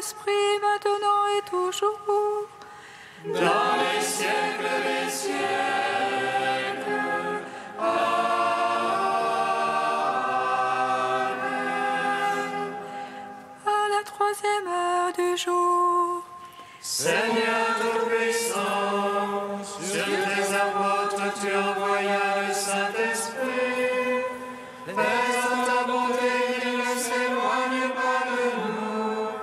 Saint-Esprit, maintenant et toujours, dans les siècles des siècles. Amen. à la troisième heure du jour. Seigneur Tout-Puissant, sur tes apôtres tu envoyas le Saint-Esprit. Fais en ta bonté qu'il ne s'éloigne pas de nous,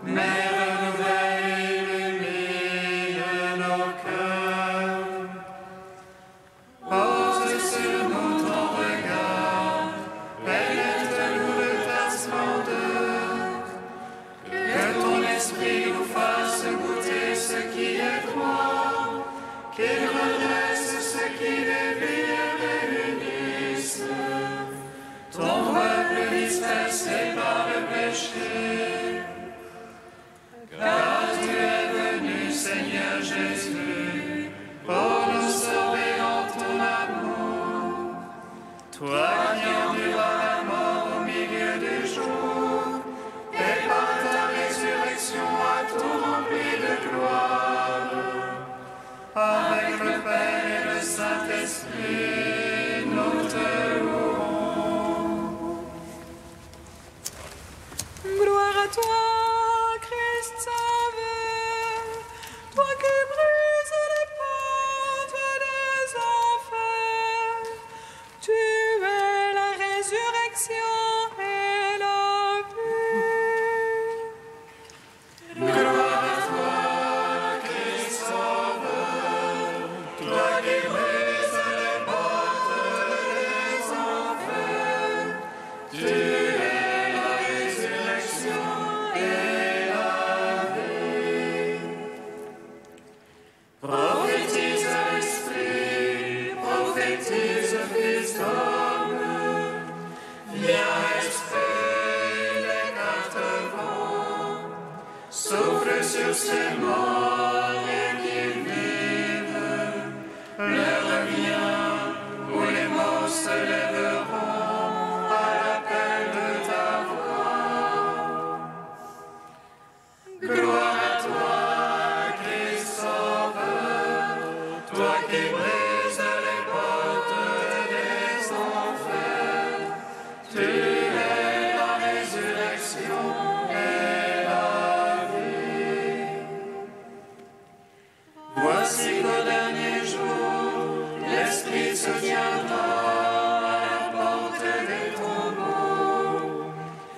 mais renouvelle et illumine nos cœurs. Pose sur nous ton regard, pénètre-nous de ta splendeur. Que ton esprit nous fasse goûter ce qui est droit, qu'il redresse ce qui dévie et réunisse ton peuple dispersé par le péché. Car tu es venu, Seigneur Jésus, pour nous sauver en ton amour. Toi qui enduras la mort au milieu du jour, et par ta résurrection à tout rempli de gloire. Avec le Père et le Saint-Esprit, nous te louons. Gloire à toi, Christ Sauveur, toi qui brises les portes des enfers. Tu es la résurrection et la vie. Gloire à toi, Christ Sauveur, toi qui brises les portes des enfers. Tu es la résurrection et la vie. Prophétise à l'Esprit, prophétise Fils d'homme. Viens, Esprit, les quatre vents, souffle sur ces morts et qu'ils vivent. L'heure vient où les morts se lèveront à l'appel de ta voix. Gloire à toi, Christ Sauveur, toi qui brises les portes des enfers. Tu es la résurrection et la vie. Voici qu'au dernier jour, l'Esprit se tiendra à la porte des tombeaux.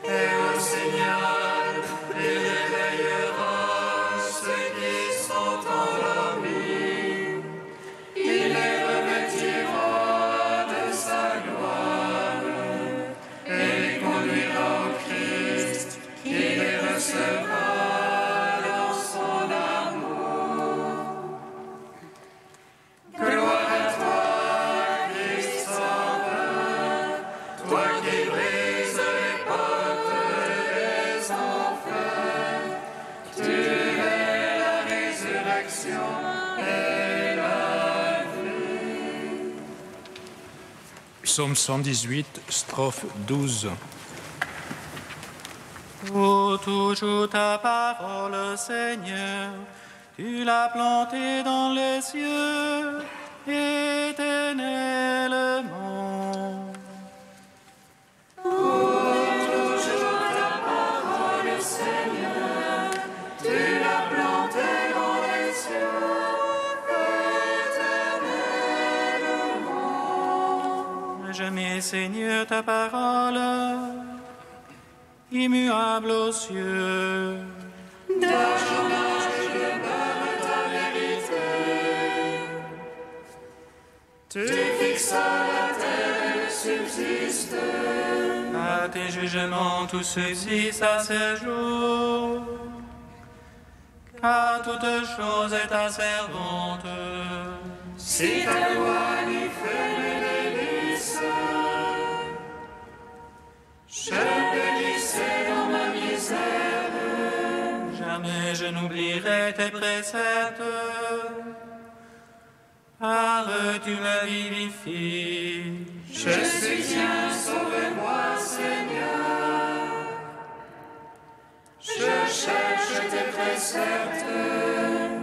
Et au signal, il réveillera ceux qui sont endormis. Il les revêtira de sa gloire et les conduira au Christ, qui les recevra dans son amour. Gloire à toi, Christ Sauveur, toi qui brises les portes des enfers. Tu es la résurrection et la vie. Psaume 118, strophe 12. Ô toujours ta parole, Seigneur, tu l'as plantée dans les cieux éternellement. Toujours ta parole, Seigneur, tu l'as plantée dans les cieux éternellement. Jamais, Seigneur, ta parole, immuable aux cieux. D'âge en âge demeure ta vérité. Tu fixes la terre et le subsiste. À tes jugements tout subsiste à ce jour, car toute chose est ta servante. Si ta loi n'y fait mes délices, je bénissais dans ma misère. Jamais je n'oublierai tes préceptes, car tu me vivifies. Je suis bien, sauve-moi, Seigneur. Je cherche est certes.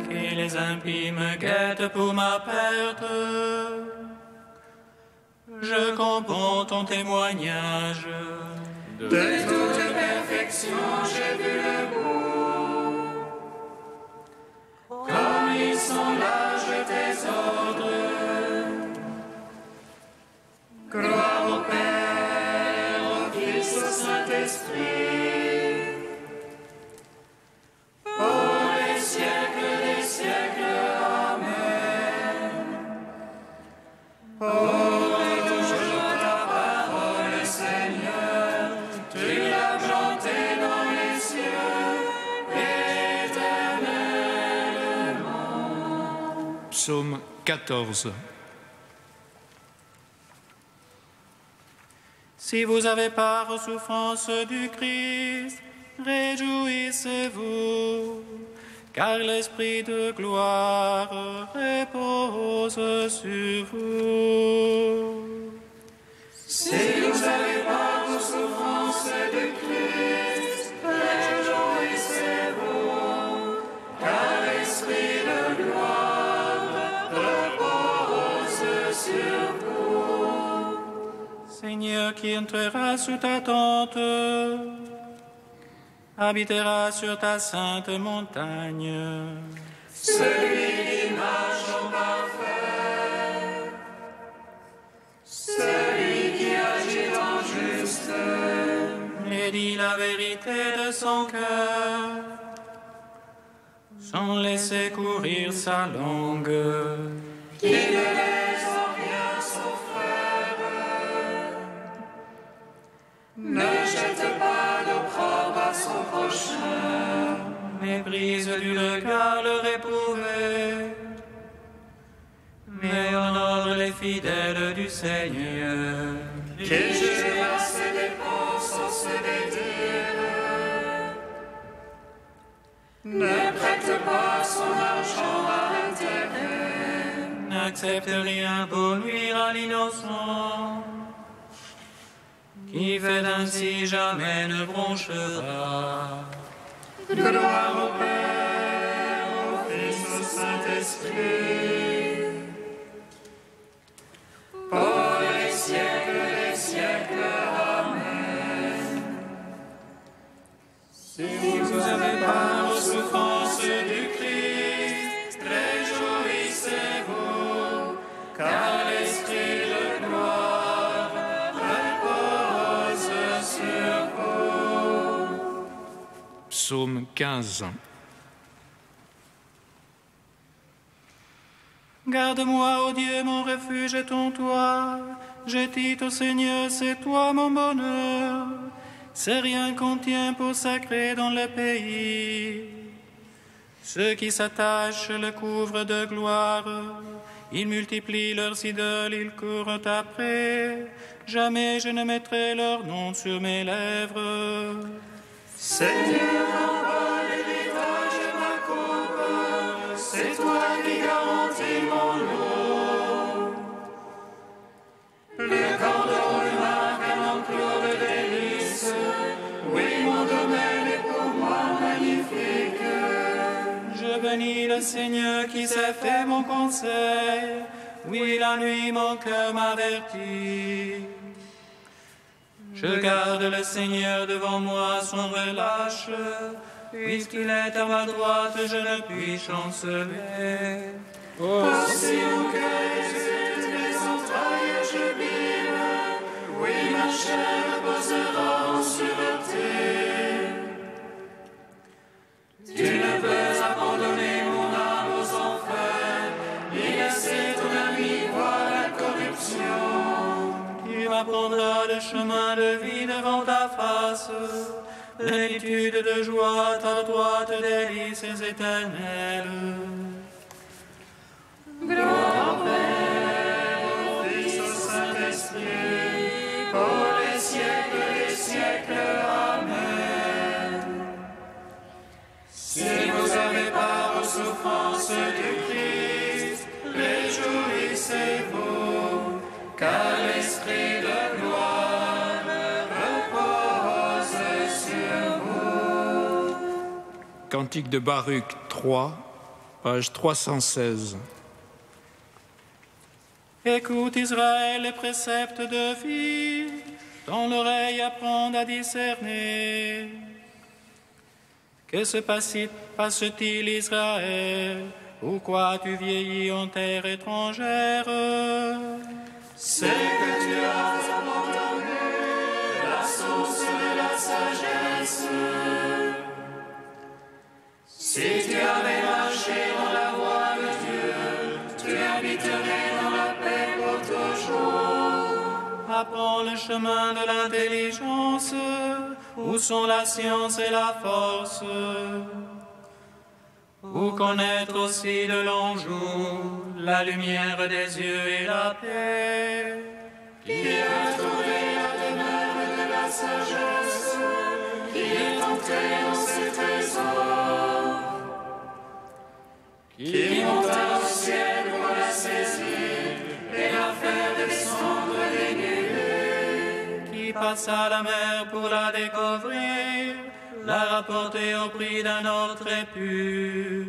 Qui les impies me guettent pour ma perte. Je comprends ton témoignage. De toute perfection, j'ai vu le bout. Comme ils sont larges tes ordres. Gloire au Père, au Fils, au Saint-Esprit. Pour les siècles des siècles. Amen. Pour toujours ta parole, Seigneur, tu l'as plantée dans les cieux, éternellement. Psaume 14. Si vous avez part aux souffrances du Christ, réjouissez-vous, car l'Esprit de gloire repose sur vous. Si vous avez part aux souffrances de Christ, réjouissez-vous, car l'Esprit de gloire repose sur vous. Seigneur, qui entrera sous ta tente, habitera sur ta sainte montagne. Celui qui marche au parfait, celui qui agit en juste, Et dit la vérité de son cœur, sans laisser courir sa langue. qui ne laisse en rien son frère, ne jette pas d'opprobre à son prochain, Méprise du regard le réprouvé, mais honore les fidèles du Seigneur. qu'il jette à ses dépens sans se dédire, ne prête pas son argent à intérêt, N'accepte rien pour nuire à l'innocent, qui fait ainsi jamais ne bronchera. gloire au Père, au Fils, au Saint-Esprit, pour les siècles des siècles. Amen. Si vous avez part aux souffrances du Christ, réjouissez-vous, car l'Esprit de gloire repose sur vous. Psaume 15. Garde-moi, ô Dieu, mon refuge et ton toit. Je dis au Seigneur, c'est toi mon bonheur. C'est rien qu'on tient pour sacré dans le pays. Ceux qui s'attachent le couvrent de gloire. Ils multiplient leurs idoles, ils courent après. Jamais je ne mettrai leur nom sur mes lèvres. Seigneur, envoie l'héritage et ma coupe, c'est toi qui garantis mon lot. Le camp de remarque, un enclos de délices, oui, mon domaine est pour moi magnifique. Je bénis le Seigneur qui s'est fait mon conseil. Oui, la nuit, mon cœur m'avertit. Je garde le Seigneur devant moi sans relâche. Puisqu'il est à ma droite, je ne puis chanceler. Aussi mon cœur exulte, mes entrailles jubilent. Oui, ma chair reposera en sûreté. Tu ne peux abandonner mon âme aux enfers, ni laisser ton ami voir la corruption. Tu m'apprendras le chemin de vie devant ta face. Plénitude de joie, à ta droite, délices éternelles. Gloire au Père, au Fils, au Saint-Esprit, pour les siècles des siècles. Amen. Si vous avez part aux souffrances du Christ, réjouissez-vous, car l'Esprit de gloire repose sur vous. Cantique de Baruch 3, page 316. Écoute Israël les préceptes de vie, ton oreille apprend à discerner. Que se passe-t-il Israël? Pourquoi tu vieillis en terre étrangère? C'est que tu as abandonné la source de la sagesse. Si tu avais marché dans la voie de Dieu, tu habiterais dans la paix pour toujours. Apprends le chemin de l'intelligence, où sont la science et la force. Pour connaître aussi de longs jours la lumière des yeux et la paix. Qui a trouvé la demeure de la sagesse? Qui est entré dans ses trésors? Qui monta au ciel pour la saisir et la faire descendre des nuées? Qui passa la mer pour la découvrir, la rapporter au prix d'un or très pur.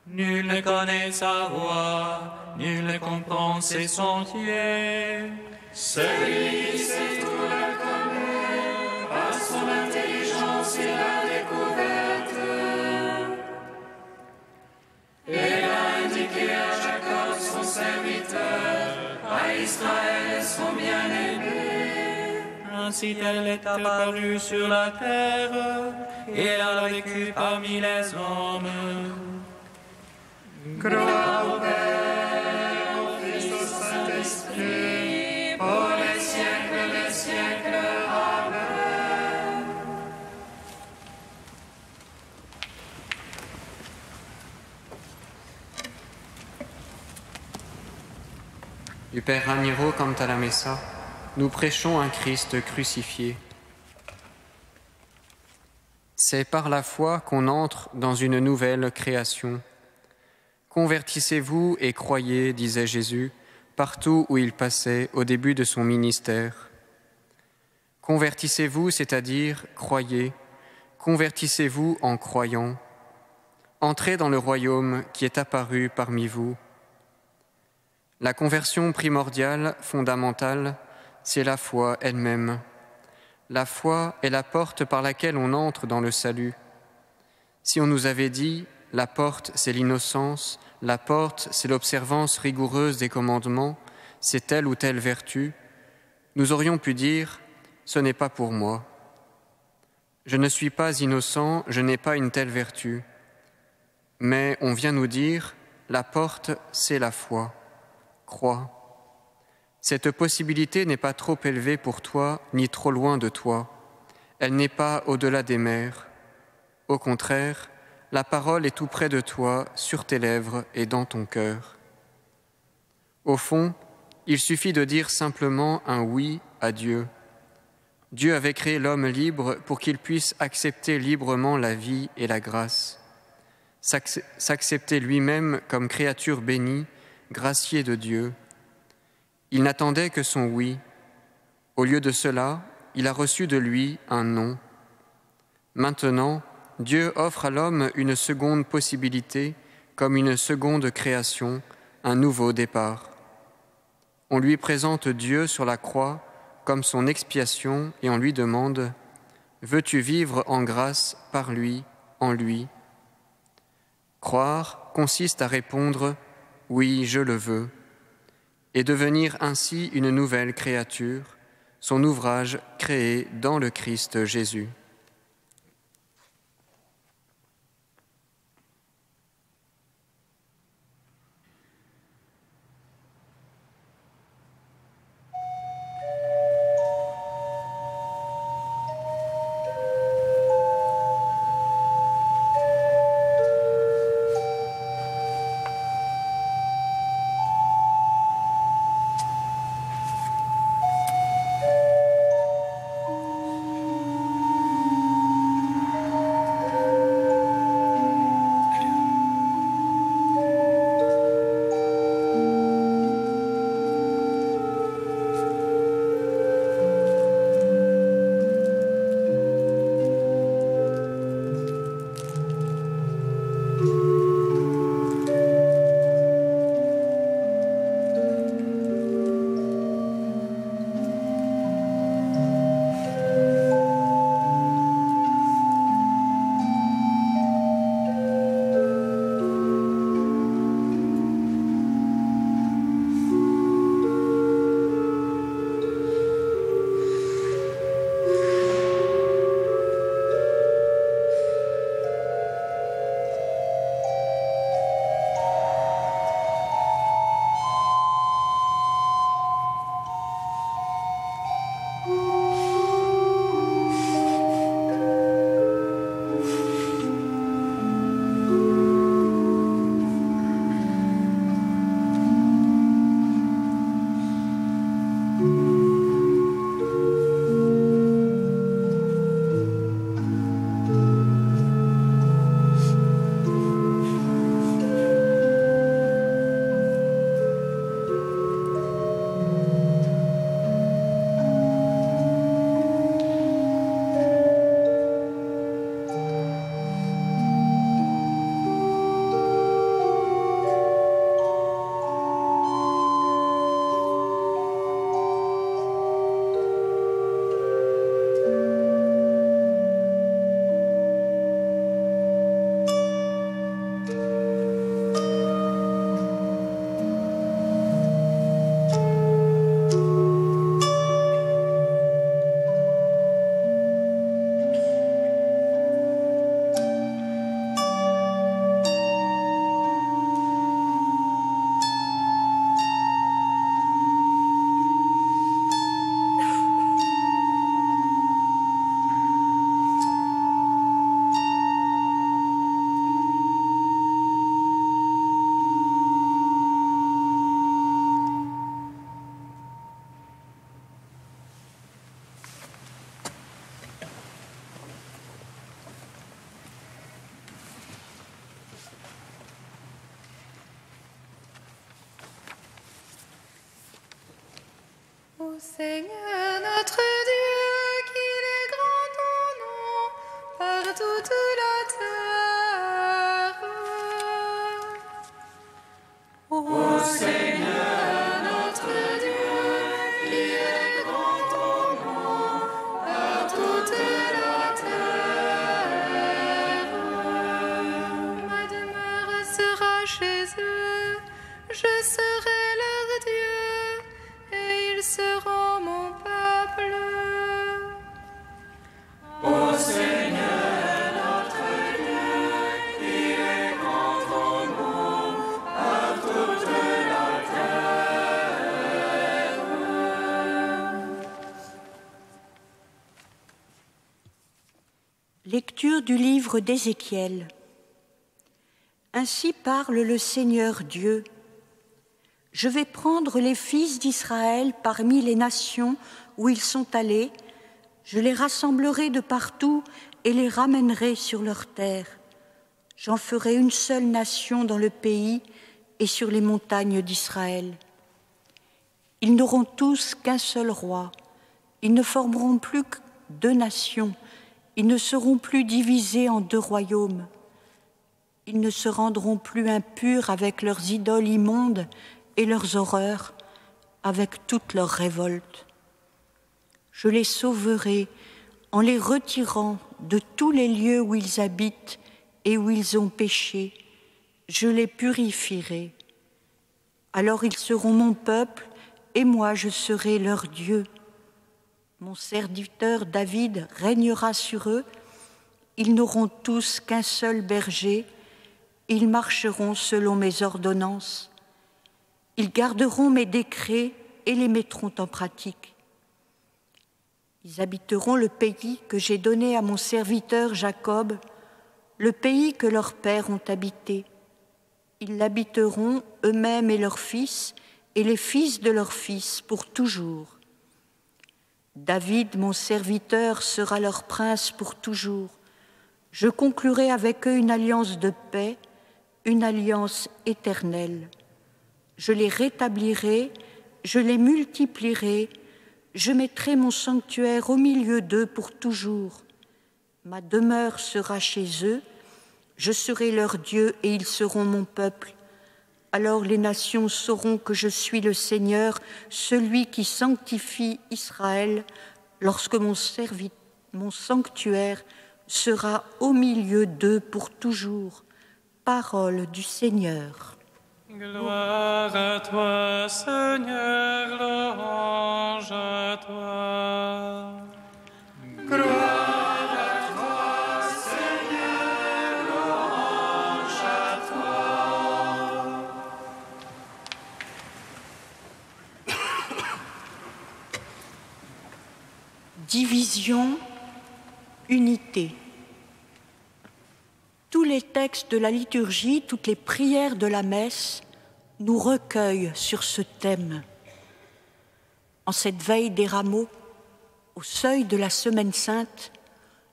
Nul ne connaît sa voie, nul ne comprend ses sentiers. Celui qui sait tout la connaît, par son intelligence il l'a découverte. Elle a indiqué à Jacob son serviteur, à Israël son bien-aimé. Ainsi elle est apparue sur la terre, et elle a vécu parmi les hommes. Gloire au Père, au Fils, au Saint-Esprit, pour les siècles des siècles. Amen. Du Père Raniero Canta la Messa, nous prêchons un Christ crucifié. C'est par la foi qu'on entre dans une nouvelle création. Convertissez-vous et croyez, disait Jésus, partout où il passait au début de son ministère. Convertissez-vous, c'est-à-dire croyez. Convertissez-vous en croyant. Entrez dans le royaume qui est apparu parmi vous. La conversion primordiale, fondamentale, c'est la foi elle-même. La foi est la porte par laquelle on entre dans le salut. Si on nous avait dit « la porte, c'est l'innocence », la porte, c'est l'observance rigoureuse des commandements, c'est telle ou telle vertu, nous aurions pu dire « ce n'est pas pour moi ». Je ne suis pas innocent, je n'ai pas une telle vertu. Mais on vient nous dire « la porte, c'est la foi ». Crois. Cette possibilité n'est pas trop élevée pour toi, ni trop loin de toi. Elle n'est pas au-delà des mers. Au contraire, la parole est tout près de toi, sur tes lèvres et dans ton cœur. Au fond, il suffit de dire simplement un oui à Dieu. Dieu avait créé l'homme libre pour qu'il puisse accepter librement la vie et la grâce. S'accepter lui-même comme créature bénie, gracié de Dieu. Il n'attendait que son oui. Au lieu de cela, il a reçu de lui un non. Maintenant, Dieu offre à l'homme une seconde possibilité, comme une seconde création, un nouveau départ. On lui présente Dieu sur la croix comme son expiation et on lui demande « Veux-tu vivre en grâce par lui, en lui ?» Croire consiste à répondre « Oui, je le veux » et devenir ainsi une nouvelle créature, son ouvrage créé dans le Christ Jésus. Seigneur notre Dieu, qu'il est grand ton nom par toute la terre. Ô Seigneur notre Dieu, qu'il est grand ton nom par toute la terre. Ma demeure sera chez eux, je serai leur Dieu, et ils seront mon peuple. Ô Seigneur notre Dieu, qu'il est grand ton nom par toute la terre. Lecture du livre d'Ézéchiel. Ainsi parle le Seigneur Dieu. Je vais prendre les fils d'Israël parmi les nations où ils sont allés, je les rassemblerai de partout et les ramènerai sur leur terre. J'en ferai une seule nation dans le pays et sur les montagnes d'Israël. Ils n'auront tous qu'un seul roi, ils ne formeront plus que 2 nations, ils ne seront plus divisés en 2 royaumes. Ils ne se rendront plus impurs avec leurs idoles immondes et leurs horreurs, avec toutes leurs révoltes. Je les sauverai en les retirant de tous les lieux où ils habitent et où ils ont péché. Je les purifierai. Alors ils seront mon peuple et moi je serai leur Dieu. Mon serviteur David régnera sur eux. Ils n'auront tous qu'un seul berger. Ils marcheront selon mes ordonnances. Ils garderont mes décrets et les mettront en pratique. Ils habiteront le pays que j'ai donné à mon serviteur Jacob, le pays que leurs pères ont habité. Ils l'habiteront eux-mêmes et leurs fils, et les fils de leurs fils pour toujours. David, mon serviteur, sera leur prince pour toujours. Je conclurai avec eux une alliance de paix, une alliance éternelle. Je les rétablirai, je les multiplierai, je mettrai mon sanctuaire au milieu d'eux pour toujours. Ma demeure sera chez eux, je serai leur Dieu et ils seront mon peuple. Alors les nations sauront que je suis le Seigneur, celui qui sanctifie Israël, lorsque mon sanctuaire sera au milieu d'eux pour toujours. Parole du Seigneur. Gloire à toi, Seigneur, louange à toi. Gloire à toi, Seigneur, louange à toi. Division, unité. Tous les textes de la liturgie, toutes les prières de la messe nous recueillent sur ce thème. En cette veille des rameaux, au seuil de la Semaine Sainte,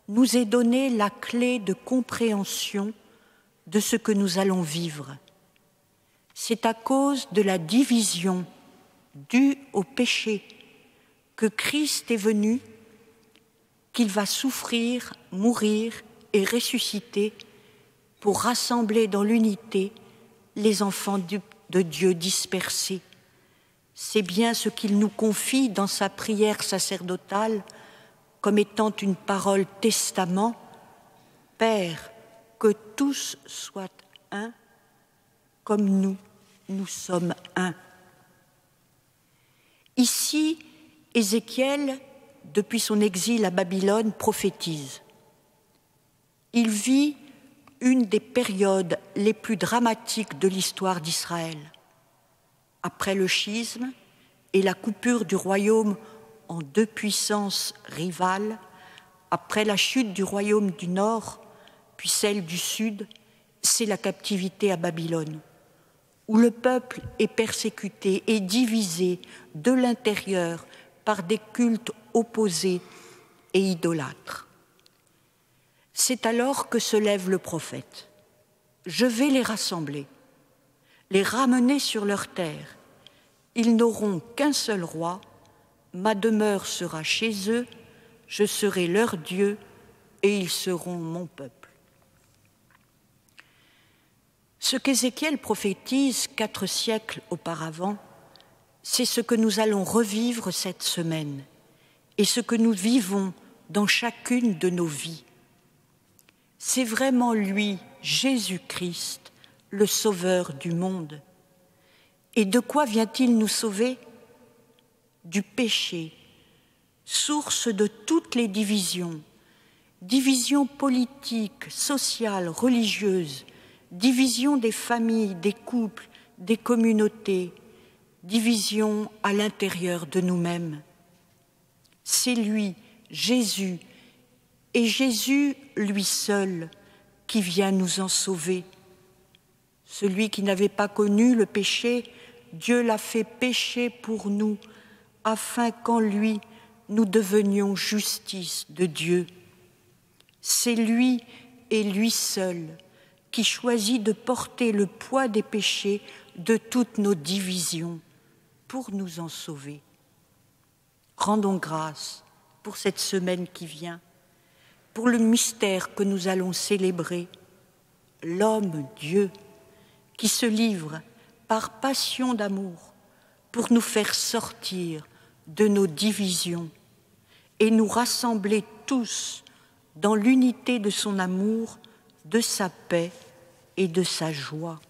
nous est donnée la clé de compréhension de ce que nous allons vivre. C'est à cause de la division due au péché que Christ est venu, qu'il va souffrir, mourir et ressusciter pour rassembler dans l'unité les enfants de Dieu dispersés. C'est bien ce qu'il nous confie dans sa prière sacerdotale comme étant une parole testament. Père, que tous soient un, comme nous sommes un. Ici, Ézéchiel, depuis son exil à Babylone, prophétise. Il vit une des périodes les plus dramatiques de l'histoire d'Israël. Après le schisme et la coupure du royaume en 2 puissances rivales, après la chute du royaume du Nord, puis celle du Sud, c'est la captivité à Babylone, où le peuple est persécuté et divisé de l'intérieur par des cultes opposés et idolâtres. C'est alors que se lève le prophète. Je vais les rassembler, les ramener sur leur terre. Ils n'auront qu'un seul roi, Ma demeure sera chez eux, je serai leur Dieu et ils seront mon peuple. Ce qu'Ézéchiel prophétise 4 siècles auparavant, c'est ce que nous allons revivre cette semaine et ce que nous vivons dans chacune de nos vies. C'est vraiment lui, Jésus-Christ, le Sauveur du monde. Et de quoi vient-il nous sauver ? Du péché, source de toutes les divisions, divisions politiques, sociales, religieuses, division des familles, des couples, des communautés, division à l'intérieur de nous-mêmes. C'est lui, Jésus, et Jésus, lui seul, qui vient nous en sauver. Celui qui n'avait pas connu le péché, Dieu l'a fait pécher pour nous, afin qu'en lui, nous devenions justice de Dieu. C'est lui et lui seul qui choisit de porter le poids des péchés de toutes nos divisions pour nous en sauver. Rendons grâce pour cette semaine qui vient, pour le mystère que nous allons célébrer, l'homme Dieu qui se livre par passion d'amour pour nous faire sortir de nos divisions et nous rassembler tous dans l'unité de son amour, de sa paix et de sa joie.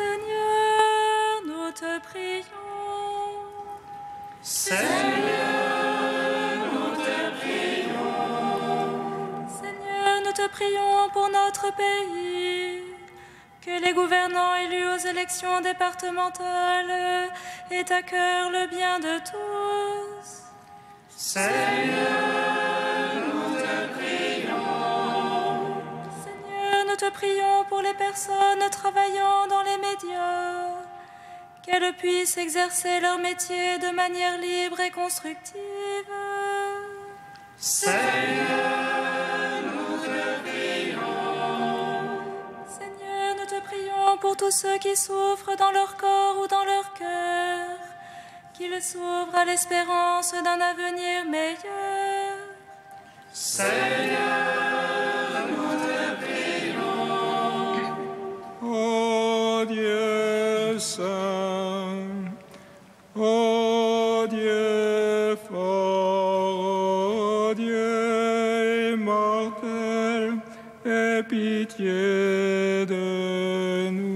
Seigneur, nous te prions. Seigneur, nous te prions. Seigneur, nous te prions pour notre pays. Que les gouvernants élus aux élections départementales aient à cœur le bien de tous. Seigneur, nous te prions. Seigneur, nous te prions pour les personnes travaillant dans les médias, qu'elles puissent exercer leur métier de manière libre et constructive. Seigneur, nous te prions. Seigneur, nous te prions pour tous ceux qui souffrent dans leur corps ou dans leur cœur, qu'ils s'ouvrent à l'espérance d'un avenir meilleur. Seigneur, nous te prions. Ô Dieu saint, ô Dieu fort, ô Dieu immortel, aie pitié de nous.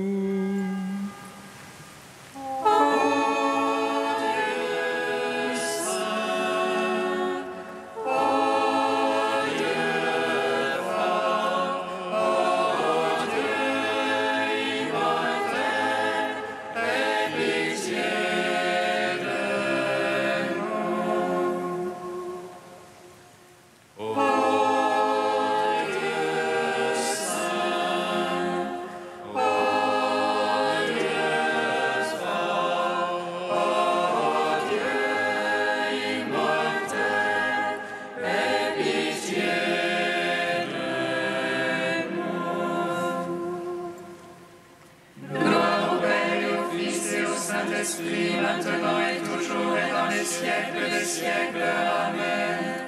Saint-Esprit, maintenant et toujours et dans les siècles des siècles. Amen.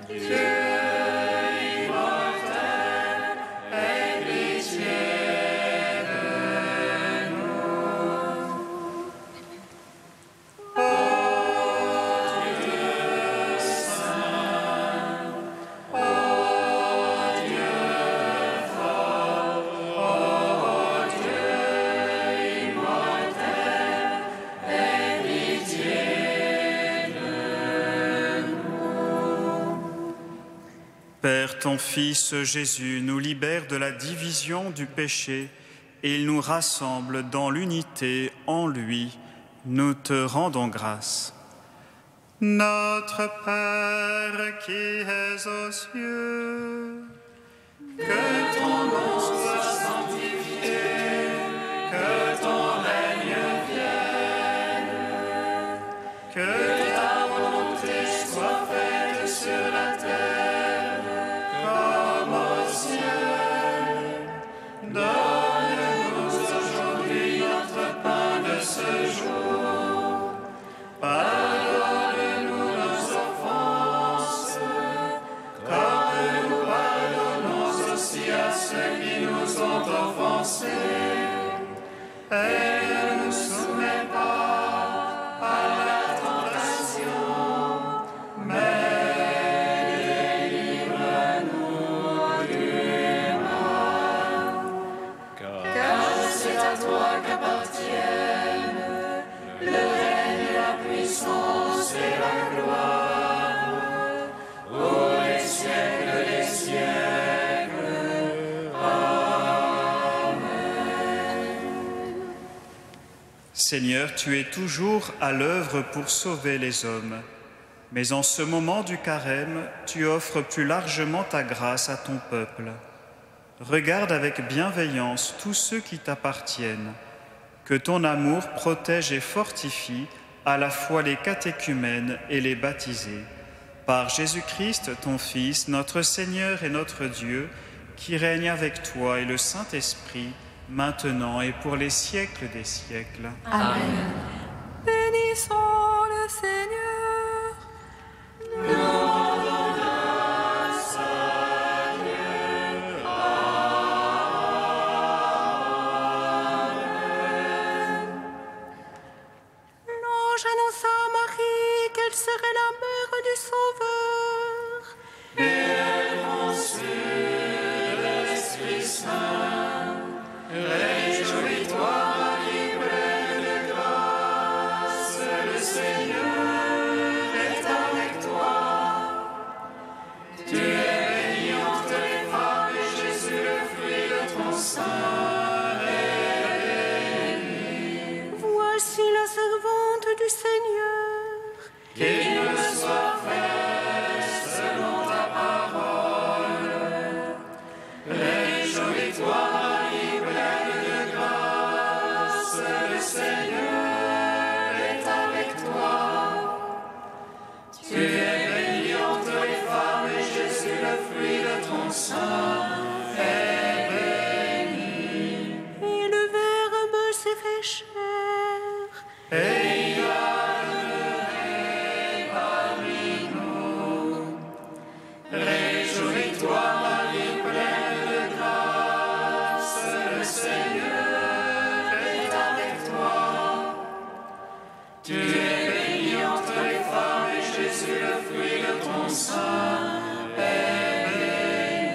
Dieu immortel, aie pitié de nous. Ô Dieu saint, ô Dieu fort, ô Dieu immortel, aie pitié de nous. Père, ton Fils Jésus nous libère de la division du péché et il nous rassemble dans l'unité en lui. Nous te rendons grâce. Notre Père qui es aux cieux, Que ton nom soit sanctifié, que ton règne vienne, que ta volonté soit faite sur la terre comme au ciel. Donne-nous aujourd'hui notre pain de ce jour. Pardonne-nous nos offenses, comme nous pardonnons aussi à ceux qui nous ont offensés. Et ne nous soumets pas à la tentation, mais délivre-nous du mal. Car c'est à toi qu'appartiennent le règne, la puissance et la gloire, pour les siècles des siècles. Seigneur, tu es toujours à l'œuvre pour sauver les hommes. Mais en ce moment du carême, tu offres plus largement ta grâce à ton peuple. Regarde avec bienveillance tous ceux qui t'appartiennent. Que ton amour protège et fortifie à la fois les catéchumènes et les baptisés. Par Jésus-Christ, ton Fils, notre Seigneur et notre Dieu, qui règne avec toi et le Saint-Esprit, maintenant et pour les siècles des siècles. Amen. Bénissons le Seigneur. L'ange annonça à Marie qu'elle serait la mère du Sauveur. Et elle conçut de l'Esprit Saint. Réjouis-toi, sainte du Seigneur. Qu'il me soit fait selon ta parole. Réjouis-toi, Marie, pleine de grâce, le Seigneur est avec toi. Tu es bénie entre les femmes et Jésus, le fruit de ton sein, est béni. Et le Verbe s'est fait chair. Et il a demeuré parmi nous. Réjouis-toi, Marie, pleine de grâce, le Seigneur est avec toi. Tu es bénie entre les femmes et Jésus, le fruit de ton sein, est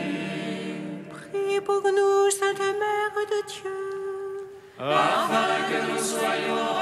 béni. Prie pour nous, Sainte Mère de Dieu. Afin que nous soyons